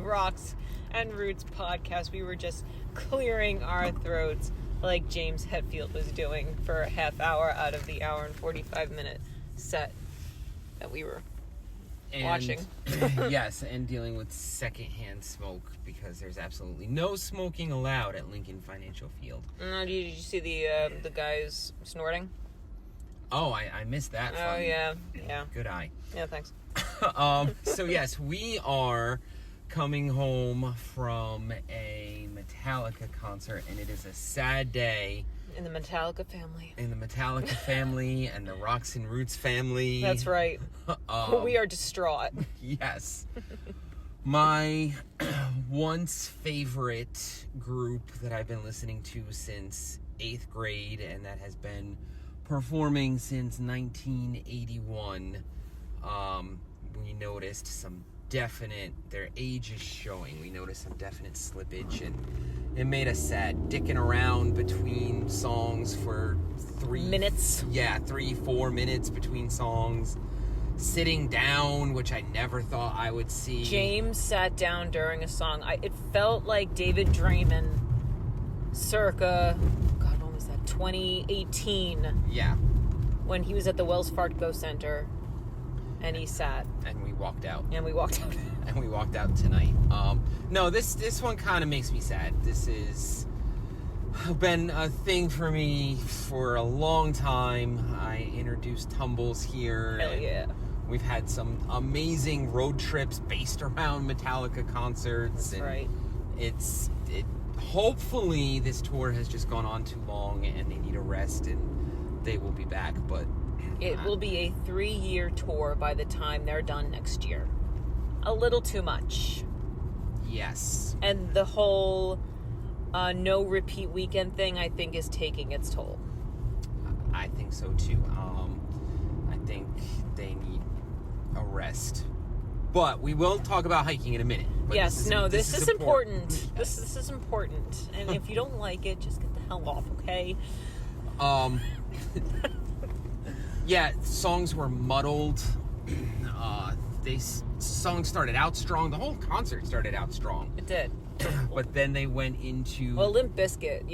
Rocks and Roots podcast. We were just clearing our throats like James Hetfield was doing for a half hour out of the hour and 45-minute set that we were watching. Yes, and dealing with secondhand smoke because there's absolutely no smoking allowed at Lincoln Financial Field. Did you see the guys snorting? Oh, I missed that. Oh, yeah. Good eye. Yeah, thanks. So yes, we are coming home from a Metallica concert, and it is a sad day. In the Metallica family. In the Metallica family and the Rocks and Roots family. That's right. We are distraught. Yes. My once favorite group that I've been listening to since 8th grade, and that has been performing since 1981, we noticed some their age is showing. We noticed some definite slippage, and it made us sad. Dicking around between songs for 3 minutes. Yeah, 3-4 minutes between songs. Sitting down, which I never thought I would see. James sat down during a song. It felt like David Draymond circa, God, when was that? 2018. Yeah. When he was at the Wells Fargo Center. And he sat. And we walked out. And we walked out. And we walked out tonight. No, this one kind of makes me sad. This has been a thing for me for a long time. I introduced Tumbles here. Hell yeah. We've had some amazing road trips based around Metallica concerts. That's right. Hopefully this tour has just gone on too long and they need a rest and they will be back, but it will be a 3-year tour by the time they're done next year. A little too much. Yes. And the whole no repeat weekend thing, I think, is taking its toll. I think so too. I think they need a rest. But we will talk about hiking in a minute. But yes, this is important. Yes. This is important. And if you don't like it, just get the hell off, okay? Yeah, songs were muddled. Songs started out strong. The whole concert started out strong. It did. But then they went into... Well, Limp Bizkit,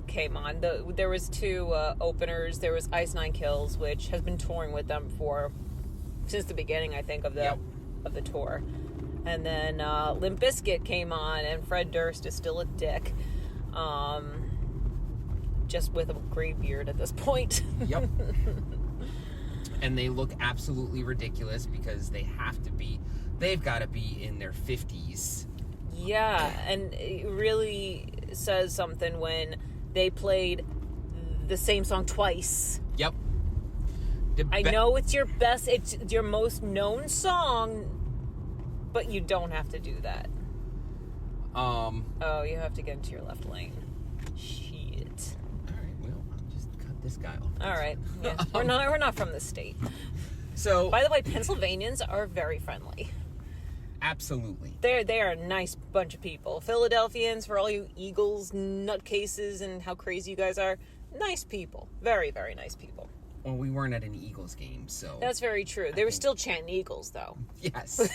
came on. There was 2 openers. There was Ice Nine Kills, which has been touring with them since the beginning, I think, of the tour. And then Limp Bizkit came on, and Fred Durst is still a dick. Just with a gray beard at this point. Yep. And they look absolutely ridiculous because they've got to be in their 50s. Yeah, and it really says something when they played the same song twice. Yep. I know it's your most known song, but you don't have to do that. Oh, you have to get into your left lane. Shit. Alright, well, I'll just cut this guy off. Alright. Yeah. We're not from the state. So, by the way, Pennsylvanians are very friendly. Absolutely. They are a nice bunch of people. Philadelphians, for all you Eagles nutcases and how crazy you guys are, nice people. Very, very nice people. Well, we weren't at an Eagles game, so... That's very true. They were still chanting Eagles, though. Yes.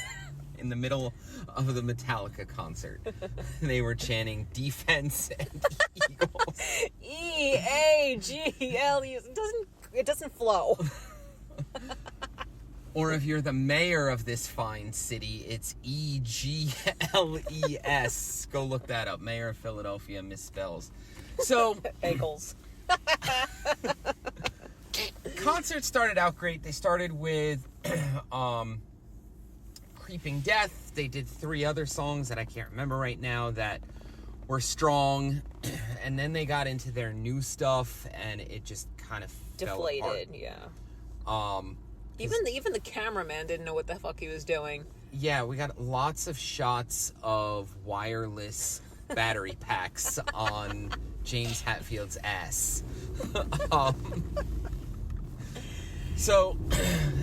In the middle of the Metallica concert. They were chanting defense and Eagles. E-A-G-L-E. It doesn't flow. Or if you're the mayor of this fine city, it's E-G-L-E-S. Go look that up. Mayor of Philadelphia misspells. So... Eagles. Concert started out great. They started with Creeping Death. They did 3 other songs that I can't remember right now that were strong. And then they got into their new stuff, and it just kind of deflated, fell apart. Yeah. Even the cameraman didn't know what the fuck he was doing. Yeah, we got lots of shots of wireless battery packs on James Hetfield's ass. So,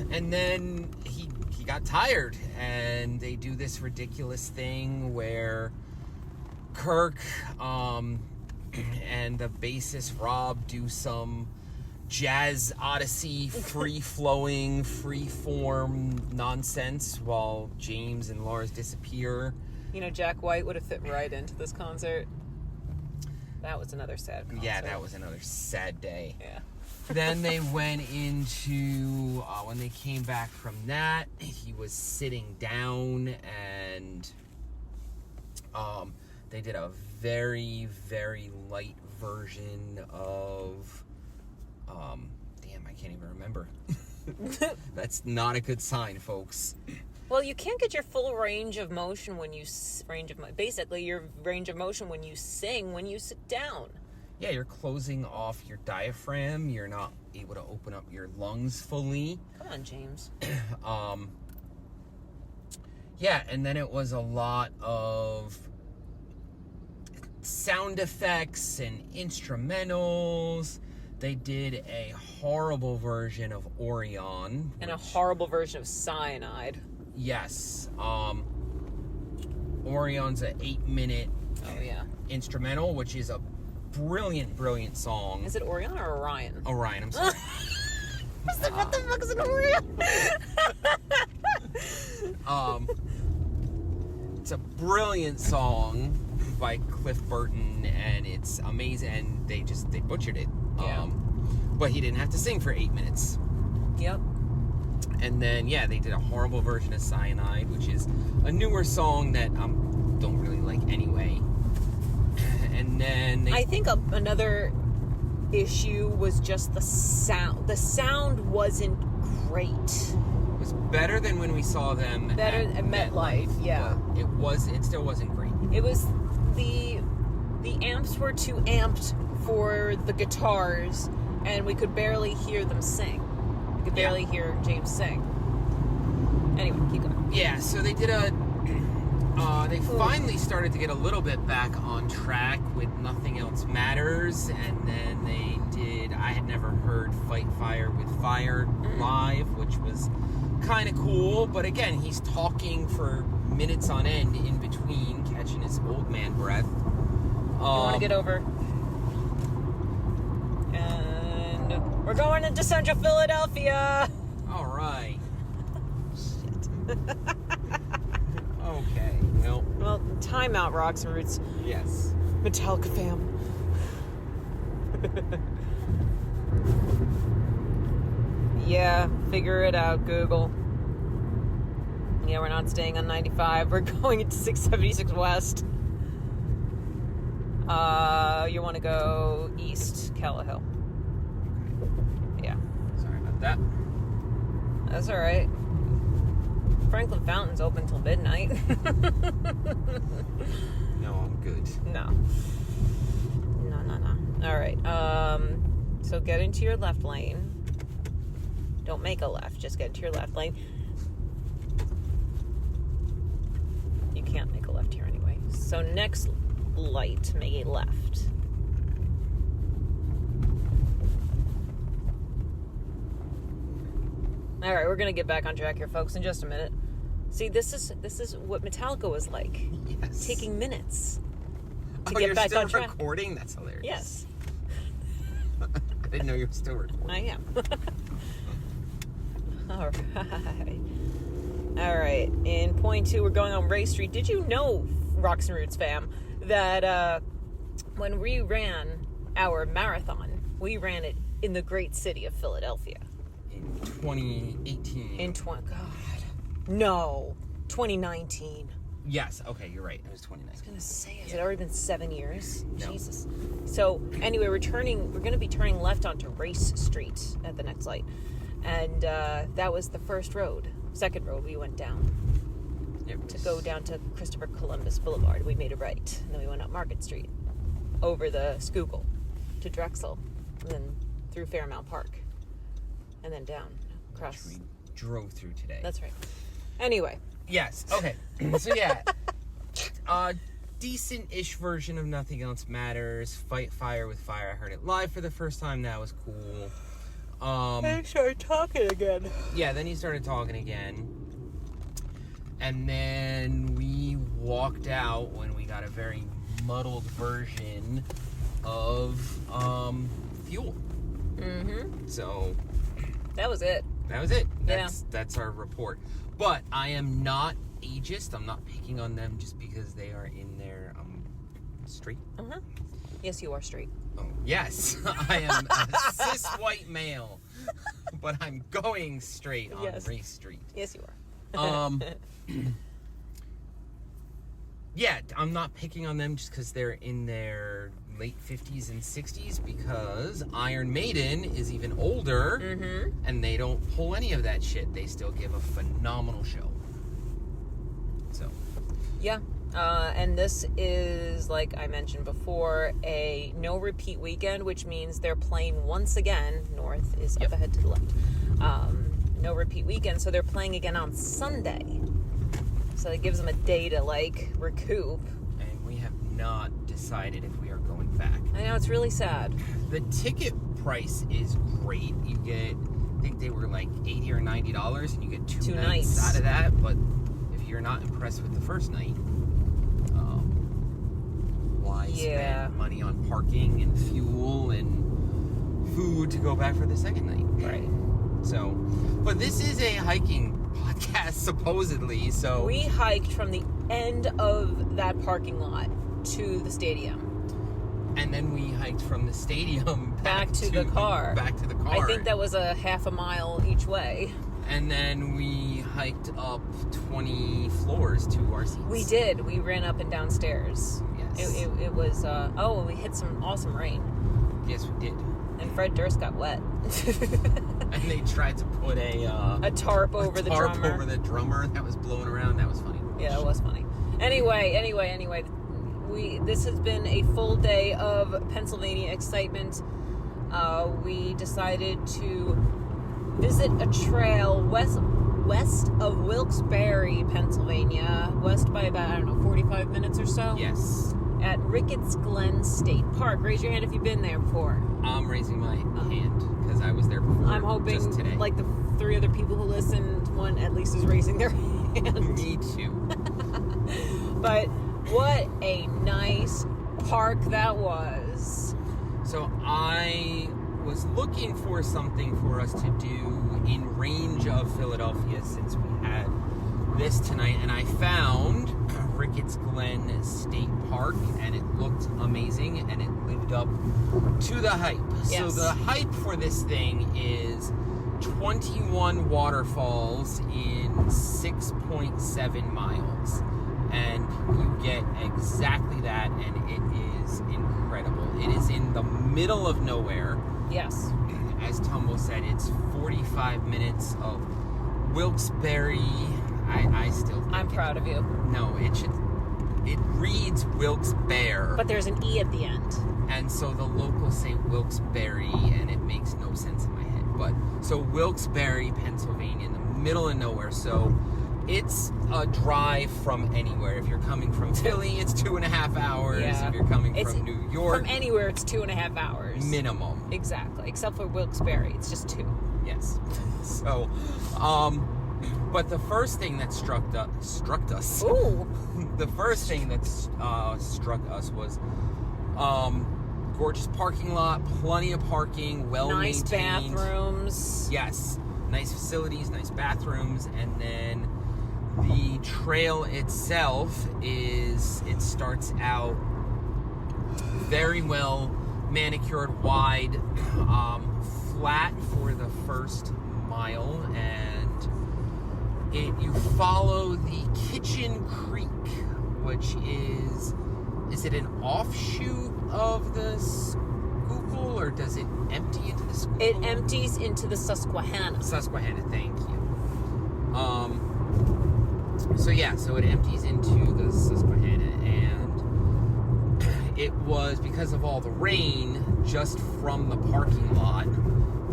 and then he got tired, and they do this ridiculous thing where Kirk and the bassist Rob do some jazz odyssey, free-flowing, free-form nonsense while James and Lars disappear. You know, Jack White would have fit right into this concert. That was another sad concert. Yeah, that was another sad day. Yeah. Then they went into, when they came back from that, he was sitting down, and they did a very, very light version of, damn, I can't even remember. That's not a good sign, folks. Well, you can't get your full range of motion when you basically your range of motion when you sing when you sit down. Yeah, you're closing off your diaphragm. You're not able to open up your lungs fully. Come on, James. Yeah, and then it was a lot of sound effects and instrumentals. They did a horrible version of Orion. And a horrible version of Cyanide. Yes. Orion's an 8-minute instrumental, which is a brilliant, brilliant song. Is it Orion or Orion? Orion, I'm sorry. What the fuck is an Orion? It's a brilliant song by Cliff Burton, and it's amazing, and they butchered it. Yeah. But he didn't have to sing for 8 minutes. Yep. And then, they did a horrible version of Cyanide, which is a newer song that I don't really like anyway. And then I think another issue was just the sound. The sound wasn't great. It was better than when we saw them Better at MetLife, yeah. It still wasn't great. It was the amps were too amped for the guitars, and we could barely hear them sing. We could barely hear James sing. Anyway, keep going. Yeah, so they did they finally started to get a little bit back on track with Nothing Else Matters, and then they did, I had never heard Fight Fire with Fire live, which was kind of cool, but again, he's talking for minutes on end in between, catching his old man breath. You want to get over? And we're going into Central Philadelphia! Alright. Shit. Okay, well, time out, Rocks and Roots. Yes. Metallica fam. Yeah, figure it out, Google. Yeah, we're not staying on 95. We're going into 676 West. You want to go east, Callowhill. Yeah. Sorry about that. That's all right. Franklin Fountain's open till midnight. No, I'm good. No. All right. So get into your left lane. Don't make a left. Just get into your left lane. You can't make a left here anyway. So next light, make a left. All right, we're gonna get back on track here, folks, in just a minute. See, this is what Metallica was like. Yes. Taking minutes to you're get back still on track. recording? That's hilarious. Yes, I didn't know you were still recording. I am. All right. In point 2, we're going on Ray Street. Did you know, Rocks and Roots fam, that when we ran our marathon, we ran it in the great city of Philadelphia? In 2018. No, 2019. Yes, okay, you're right. It was 2019. I was gonna say, has it already been 7 years? No. Jesus. So anyway, we're gonna be turning left onto Race Street at the next light, and that was the second road we went down to go down to Christopher Columbus Boulevard. We made a right, and then we went up Market Street, over the Schuylkill to Drexel, and then through Fairmount Park, and then down across. Which we drove through today. That's right. Anyway. Yes. Okay. So yeah, decent-ish version of Nothing Else Matters. Fight Fire with Fire. I heard it live for the first time. That was cool. He started talking again. Yeah. Then he started talking again, and then we walked out when we got a very muddled version of Fuel. Mm-hmm. So that was it. That's our report. But I am not ageist. I'm not picking on them just because they are in their straight. Uh-huh. Yes, you are straight. Oh, yes. I am a cis white male, but I'm going straight on Race Street. Yes, you are. Yeah, I'm not picking on them just because they're in their late 50s and 60s, because Iron Maiden is even older, and they don't pull any of that shit. They still give a phenomenal show. So. Yeah. And this is, like I mentioned before, a no repeat weekend, which means they're playing once again. North is up ahead to the left. No repeat weekend, so they're playing again on Sunday. So it gives them a day to, like, recoup. And we have not decided if we are going back. I know, it's really sad. The ticket price is great. You get, I think they were like $80 or $90, and you get two nights out of that. But if you're not impressed with the first night, why spend money on parking and fuel and food to go back for the second night? Right. So, but this is a hiking podcast, supposedly, so... We hiked from the end of that parking lot to the stadium. And then we hiked from the stadium back to the car. Back to the car. I think that was a half a mile each way. And then we hiked up 20 floors to our seats. We did. We ran up and down stairs. Yes. It was, we hit some awesome rain. Yes, we did. And Fred Durst got wet. And they tried to put a tarp over the drummer. Over the drummer that was blowing around. That was funny. Yeah, it was funny. Anyway, this has been a full day of Pennsylvania excitement. We decided to visit a trail west of Wilkes-Barre, Pennsylvania, west by about, 45 minutes or so. Yes. At Ricketts Glen State Park. Raise your hand if you've been there before. I'm raising my hand because I was there before. I'm hoping, just today. Like the 3 other people who listened, one at least is raising their hand. Me too. But what a nice park that was. So I was looking for something for us to do in range of Philadelphia since we had this tonight, and I found Ricketts Glen State Park, and it looked amazing, and it lived up to the hype. Yes. So the hype for this thing is 21 waterfalls in 6.7 miles, and you get exactly that, and it is incredible. It is in the middle of nowhere. Yes. As Tumbles said, it's 45 minutes of Wilkes-Barre. I still think I'm proud of you. No, it reads Wilkes-Barre. But there's an E at the end. And so the locals say Wilkes-Barre, and it makes no sense in my head. But so Wilkes-Barre, Pennsylvania, in the middle of nowhere. So it's a drive from anywhere. If you're coming from Philly, it's 2.5 hours. Yeah. If you're coming from New York, from anywhere, it's 2.5 hours. Minimum. Exactly. Except for Wilkes-Barre, it's just 2. Yes. So, but the first thing that struck us. Ooh. The first thing that struck us was gorgeous parking lot, plenty of parking, well-maintained. Nice bathrooms. Yes. Nice facilities, nice bathrooms, and then the trail itself it starts out very well manicured, wide, flat for the first mile, and you follow the Kitchen Creek, which is it an offshoot of the Schuylkill, or does it empty into the Schuylkill? It empties into the Susquehanna. Susquehanna, thank you. So it empties into the Susquehanna, and it was because of all the rain, just from the parking lot,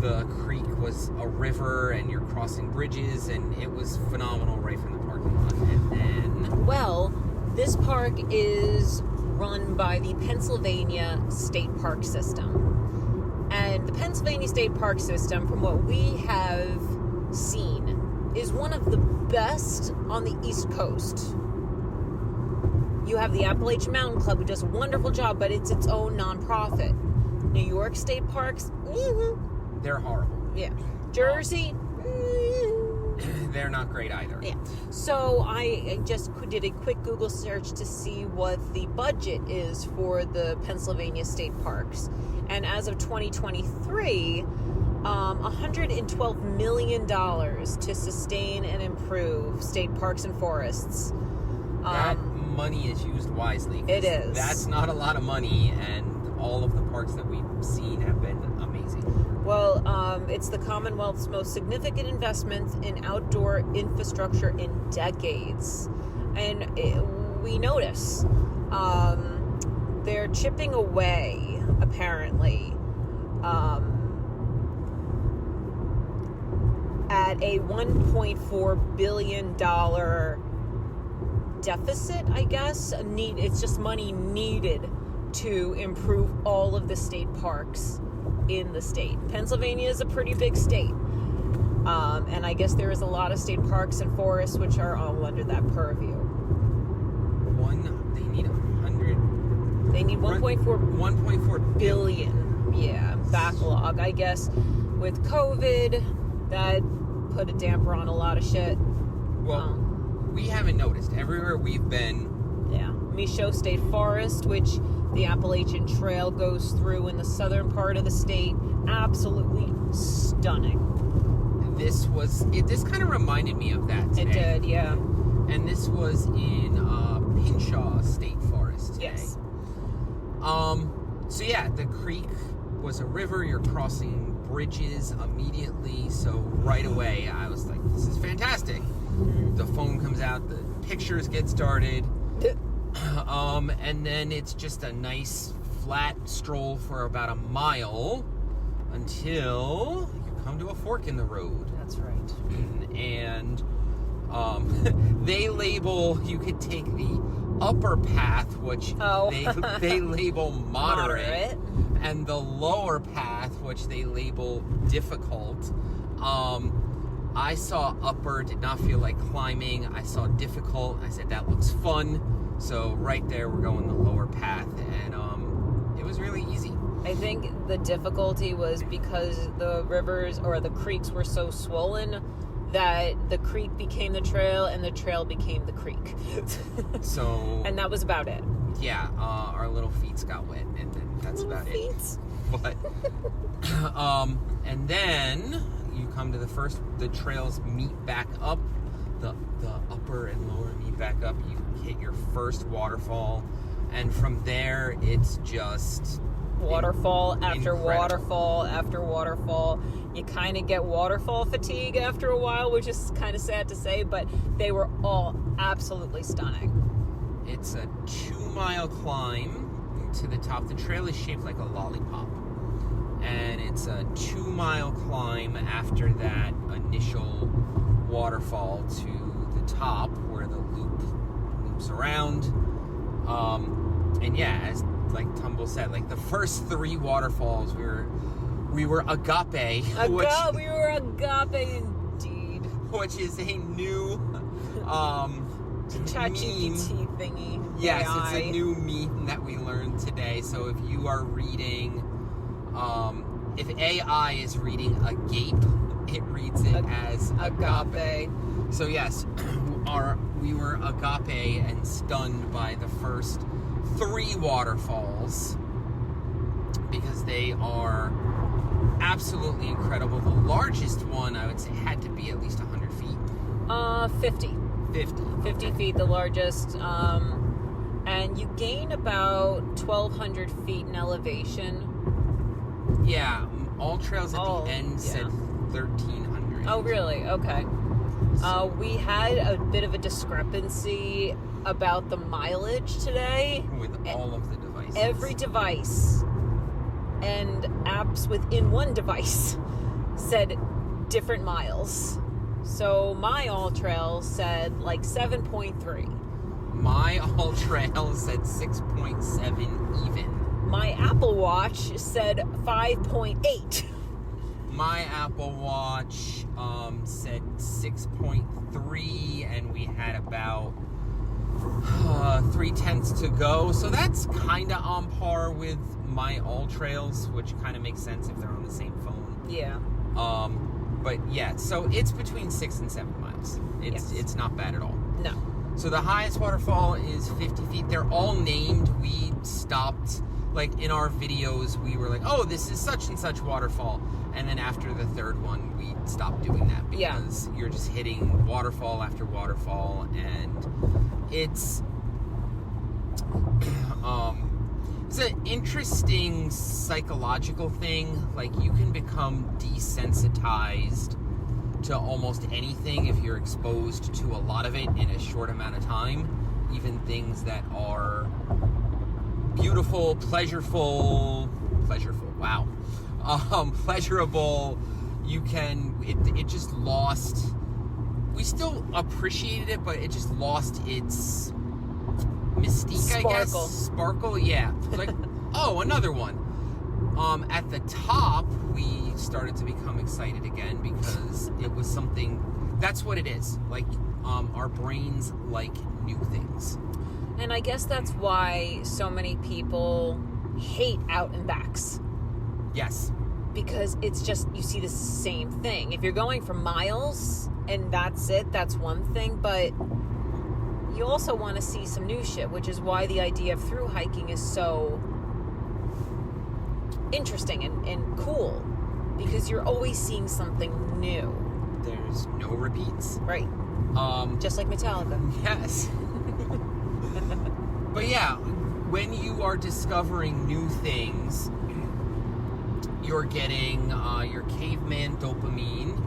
the creek was a river, and you're crossing bridges, and it was phenomenal right from the parking lot. And then... Well, this park is run by the Pennsylvania State Park System. And the Pennsylvania State Park System, from what we have seen, is one of the best on the East Coast. You have the Appalachian Mountain Club, who does a wonderful job, but it's its own nonprofit. New York State Parks, they're horrible. yeah. Jersey, they're not great either. Yeah. So I just did a quick Google search to see what the budget is for the Pennsylvania state parks. And as of 2023, $112 million to sustain and improve state parks and forests. That money is used wisely. It is. That's not a lot of money, and all of the parks that we've seen have been amazing. Well, it's the Commonwealth's most significant investment in outdoor infrastructure in decades. And we notice they're chipping away, apparently, at a $1.4 billion deficit, I guess. It's just money needed to improve all of the state parks in the state. Pennsylvania is a pretty big state. And I guess there is a lot of state parks and forests which are all under that purview. They need 1.4 billion. Yeah, backlog. I guess with COVID, that put a damper on a lot of shit. Well, we haven't noticed. Everywhere we've been. Yeah. Michaud State Forest, which the Appalachian Trail goes through in the southern part of the state. Absolutely stunning. This kind of reminded me of that today. It did, yeah. And this was in Pinshaw State Forest today. Yes. So yeah, the creek was a river. You're crossing bridges immediately. So right away, I was like, this is fantastic. Mm-hmm. The phone comes out, the pictures get started. And then it's just a nice flat stroll for about a mile until you come to a fork in the road. That's right. And they label, you could take the upper path, which they label moderate, and the lower path, which they label difficult. I saw upper, did not feel like climbing. I saw difficult. I said, that looks fun. So right there, we're going the lower path, and it was really easy. I think the difficulty was because the rivers or the creeks were so swollen that the creek became the trail and the trail became the creek. And that was about it. Yeah, our little feet got wet, and that's about it. But and then you come to the trails meet back up, the upper and lower meet back up. You hit your first waterfall, and from there it's just waterfall after incredible. Waterfall after waterfall. You kind of get waterfall fatigue after a while, which is kind of sad to say, but they were all absolutely stunning. It's a 2-mile climb to the top. The trail is shaped like a lollipop, and it's a 2-mile climb after that initial waterfall to the top where the loop loops around. And yeah, as like Tumbles said, like the first 3 waterfalls we were agape. We were agape indeed. Which is a new ChatGPT thingy. Yes, AI. it's a new meme that we learned today. So if you are reading, if AI is reading agape, it reads it as agape. So yes, we were agape and stunned by the first 3 waterfalls because they are absolutely incredible. The largest one, I would say, had to be at least 100 feet. 50. 50 feet, the largest. And you gain about 1,200 feet in elevation. Yeah, all trails at the end said 1,300. Oh, really? Okay. We had a bit of a discrepancy about the mileage today. With all of the devices. Every device and apps within one device said different miles. So my All Trail said like 7.3. My All Trail said 6.7 even. My Apple Watch said 5.8. My Apple Watch said 6.3, and we had about 3/10 to go. So that's kind of on par with my All Trails, which kind of makes sense if they're on the same phone. Yeah. But yeah, so it's between 6 and 7 miles. It's not bad at all. No. So the highest waterfall is 50 feet. They're all named. We stopped, like in our videos, we were like, oh, this is such and such waterfall. And then after the third one, we stopped doing that because you're just hitting waterfall after waterfall. And it's an interesting psychological thing. Like, you can become desensitized to almost anything if you're exposed to a lot of it in a short amount of time. Even things that are beautiful, pleasurable, it just lost, we still appreciated it, but it just lost its mystique, I guess. Sparkle, yeah. Like, oh, another one. At the top, we started to become excited again because it was something, that's what it is. Like, our brains like new things. And I guess that's why so many people hate out and backs. Yes. Because it's just, you see the same thing. If you're going for miles and that's it, that's one thing, but you also want to see some new shit, which is why the idea of through hiking is so interesting and cool, because you're always seeing something new. There's no repeats. Right. Just like Metallica. Yes. But yeah, when you are discovering new things, you're getting your caveman dopamine,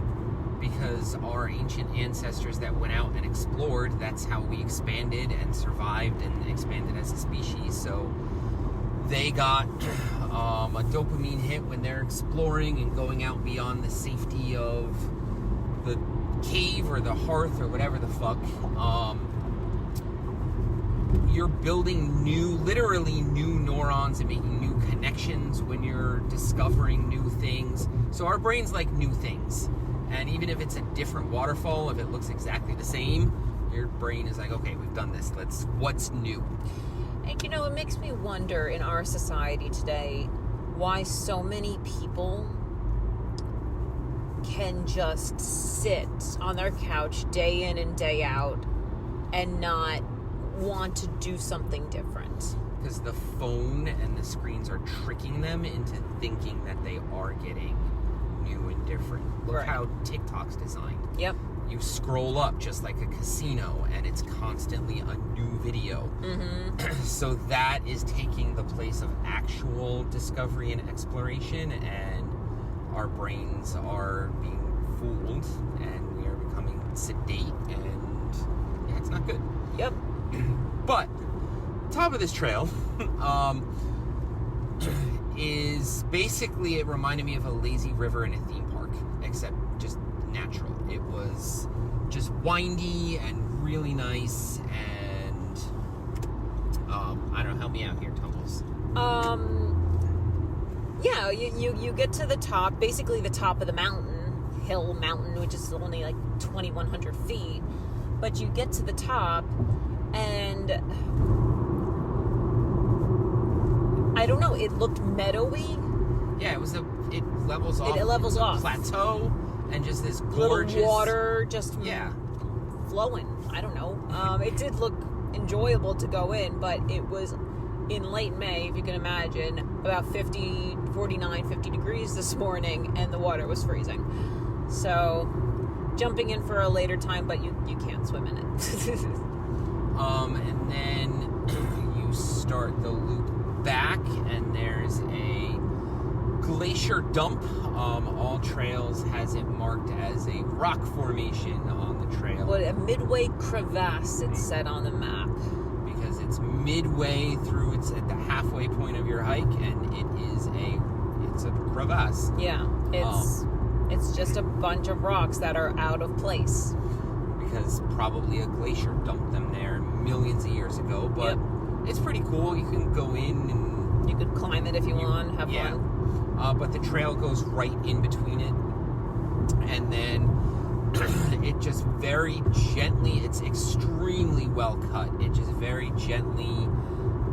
because our ancient ancestors that went out and explored, that's how we expanded and survived and expanded as a species. So they got a dopamine hit when they're exploring and going out beyond the safety of the cave or the hearth or whatever the fuck. You're building literally new neurons and making new connections when you're discovering new things. So our brains like new things. And even if it's a different waterfall, if it looks exactly the same, your brain is like, okay, we've done this. What's new? And you know, it makes me wonder in our society today why so many people can just sit on their couch day in and day out and not want to do something different. Because the phone and the screens are tricking them into thinking that they are getting new and different. Look how TikTok's designed. Yep. You scroll up just like a casino and it's constantly a new video. Mm-hmm. So that is taking the place of actual discovery and exploration, and our brains are being fooled and we are becoming sedate, and yeah, it's not good. Yep. But top of this trail is basically, it reminded me of a lazy river in a theme park, except just natural. It was just windy and really nice, and I don't know, help me out here, Tumbles. Yeah, you get to the top, basically the top of the mountain, which is only like 2,100 feet, but you get to the top, and I don't know, it looked meadowy. Yeah, it levels off. It levels off. Plateau, and just this gorgeous little water just flowing. I don't know. It did look enjoyable to go in, but it was in late May, if you can imagine, about 49, 50 degrees this morning, and the water was freezing. So, jumping in for a later time, but you can't swim in it. And then you start the loop back, and there's a glacier dump. All Trails has it marked as a rock formation on the trail. What, a midway crevasse, it said on the map. Because it's midway through, it's at the halfway point of your hike, and it's a crevasse. Yeah, it's just a bunch of rocks that are out of place. Because probably a glacier dumped them there millions of years ago, but it's pretty cool. You can go in and... You could climb it if you want, have fun. But the trail goes right in between it, and then it just very gently, it's extremely well cut, it just very gently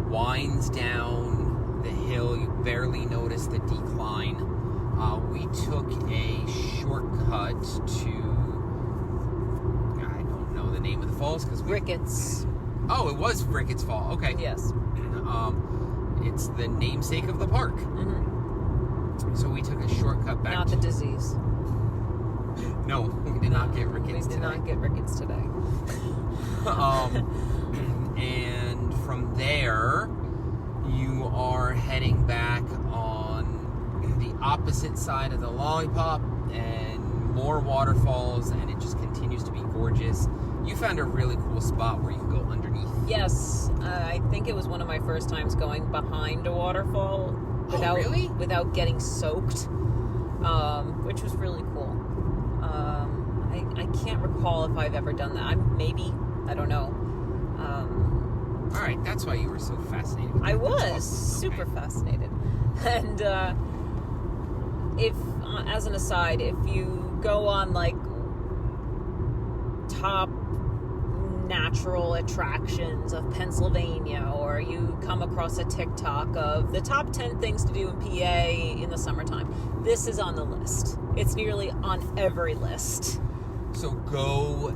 winds down the hill. You barely notice the decline. We took a shortcut to, I don't know the name of the falls because Ricketts. Oh, it was Ricketts Fall. Okay. Yes. It's the namesake of the park. Mm-hmm. So we took a shortcut back. Not the disease. No, we did not get Ricketts today. We did not get Ricketts today. And from there, you are heading back on the opposite side of the lollipop and more waterfalls, and it just continues to be gorgeous. You found a really cool spot where you can go underneath. Yes, I think it was one of my first times going behind a waterfall without getting soaked, which was really cool. I can't recall if I've ever done that. I don't know. All right, that's why you were so fascinated. I was super fascinated. And if, as an aside, if you go on like top natural attractions of Pennsylvania, or you come across a TikTok of the top 10 things to do in PA in the summertime, this is on the list. It's nearly on every list. So go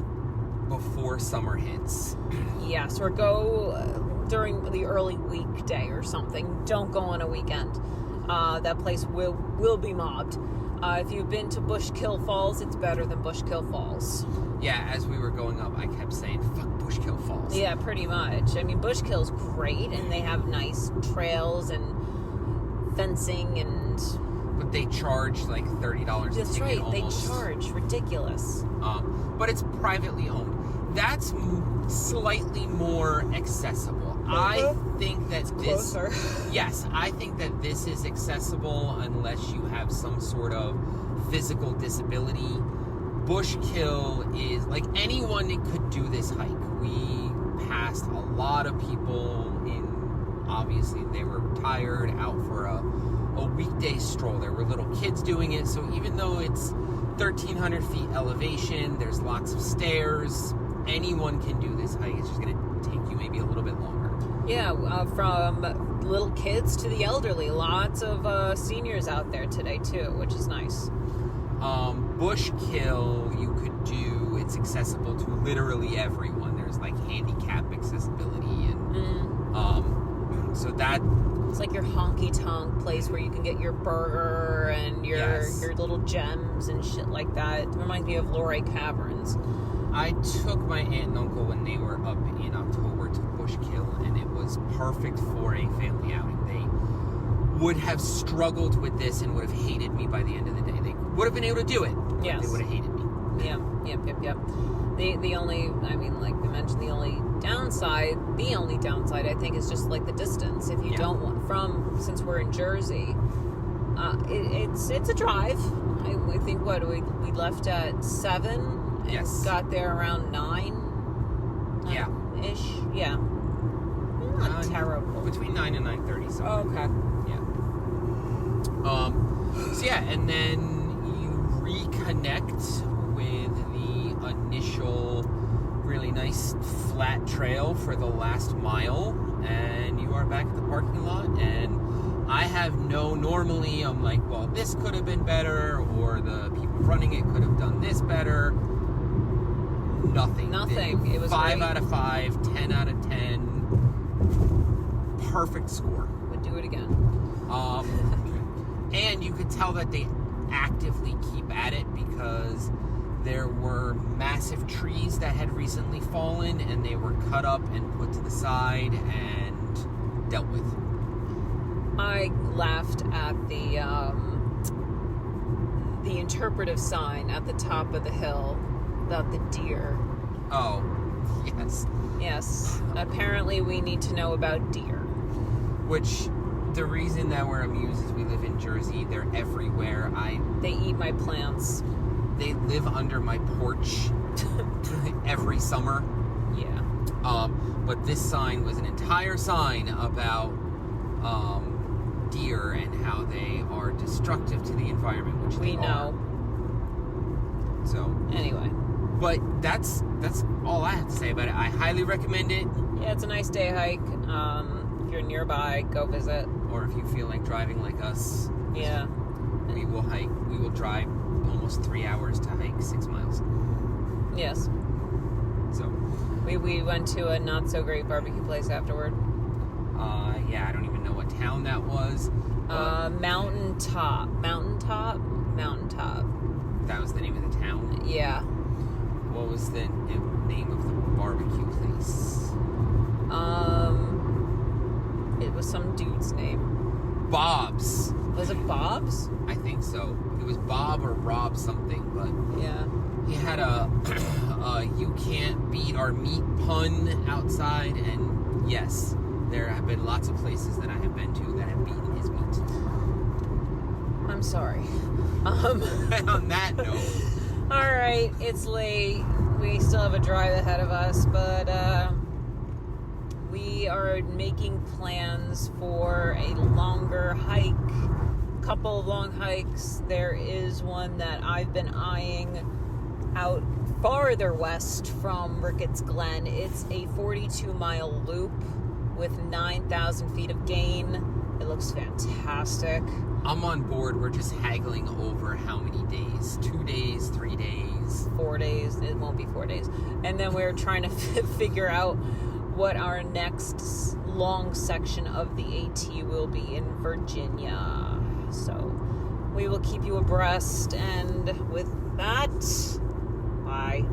before summer hits. Yes, or go during the early weekday or something. Don't go on a weekend. That place will be mobbed. If you've been to Bushkill Falls, it's better than Bushkill Falls. Yeah, as we were going up, I kept saying, fuck Bushkill Falls. Yeah, pretty much. I mean, Bushkill's great, and they have nice trails and fencing and... But they charge like $30 That's a ticket right, almost. they charge. Ridiculous. But it's privately owned. That's slightly more accessible. I think that this... Closer. Yes, I think that this is accessible unless you have some sort of physical disability. Bushkill is... Like, anyone could do this hike. We passed a lot of people in... Obviously, they were tired, out for a weekday stroll. There were little kids doing it, so even though it's 1,300 feet elevation, there's lots of stairs, anyone can do this hike. It's just going to take you maybe a little bit longer. Yeah, from little kids to the elderly. Lots of seniors out there today, too, which is nice. Bushkill, you could do, it's accessible to literally everyone. There's like handicap accessibility, and so that... It's like your honky-tonk place where you can get your burger and your little gems and shit like that. It reminds me of Luray Caverns. I took my aunt and uncle when they were up in October to Bushkill, and it was perfect for a family outing. They would have struggled with this and would have hated me by the end of the day. They would have been able to do it, but yes. They would have hated me. Yep. The only, I mean, like we mentioned, the only downside, I think, is just like the distance. If you don't want, since we're in Jersey, it's a drive. I think we left at 7 and Yes. got there around 9. Yeah. Ish. Yeah. Not terrible. Between 9 and 9:30. So. Okay. Yeah. So yeah, and then you reconnect with the initial really nice flat trail for the last mile, and you are back at the parking lot. And I have normally I'm like, well, this could have been better, or the people running it could have done this better. Nothing. It was 5 great. out of 5, 10 out of 10. Perfect score. Would do it again. And you could tell that they actively keep at it, because there were massive trees that had recently fallen, and they were cut up and put to the side and dealt with. I laughed at the interpretive sign at the top of the hill about the deer. Oh, yes. Yes. Apparently we need to know about deer. Which, the reason that we're amused is we live in Jersey. They're everywhere. They eat my plants. They live under my porch every summer. Yeah. But this sign was an entire sign about deer and how they are destructive to the environment, which we know. So anyway, but that's all I have to say about it. I highly recommend it. Yeah, it's a nice day hike. If you're nearby, go visit. Or if you feel like driving like us, yeah, we will hike. We will drive almost almost 3 hours to hike 6 miles. Yes. So we went to a not so great barbecue place afterward. Yeah, I don't even know what town that was. Mountaintop. That was the name of the town? Yeah. What was the name of the barbecue place? It was some dude's name. Bob's. Was it Bob's? I think so. It was Bob or Rob something, but Yeah. he had a you can't beat our meat pun outside, and yes, there have been lots of places that I have been to that have beaten his meat. I'm sorry. On that note. Alright, it's late. We still have a drive ahead of us, but we are making plans for a longer hike. Couple of long hikes. There is one that I've been eyeing out farther west from Ricketts Glen. It's a 42-mile loop with 9,000 feet of gain. It looks fantastic. I'm on board. We're just haggling over how many days. 2 days, 3 days. 4 days. It won't be 4 days. And then we're trying to figure out what our next long section of the AT will be in Virginia. So we will keep you abreast. And with that, bye.